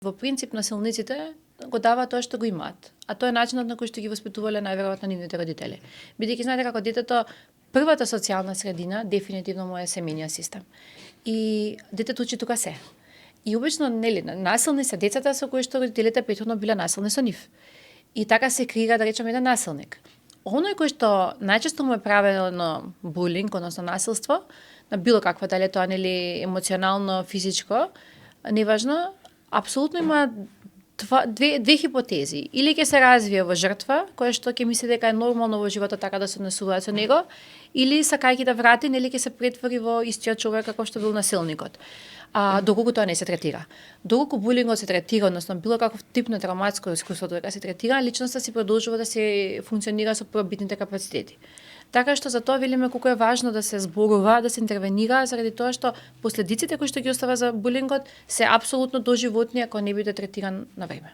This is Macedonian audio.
Во принцип, насилниците го даваат тоа што го имаат, а тоа е начинот на кој што ги воспитувале најверојатно нивните родители. Бидејќи знаете како детето, првата социјална средина дефинитивно му е семејниот систем. И детето учи тука се. И обично, нели, насилни се децата со кои што родителите претходно биле насилни со нив. И така се креира, да речеме, еден насилник. Оној кој што најчесто му е правено булинг, односно насилство, на било каква, дали тоа нели емоционално, физичко, неважно, апсолутно има две хипотези. Или ќе се развие во жртва, која што ќе мисли дека е нормално во животот така да се однесуваат со него, или сакајќи да врати, нели ќе се претвори во истиот човек како што бил насилникот. Доколку тоа не се третира. Доколку булингот се третира, односно било каков тип на травматско искуство дека се третира, личноста си продолжува да се функционира со првобитните капацитети. Така што за тоа велиме колку е важно да се зборува, да се интервенира, заради тоа што последиците кои што ги остава за булингот се апсолутно доживотни ако не биде третиран на време.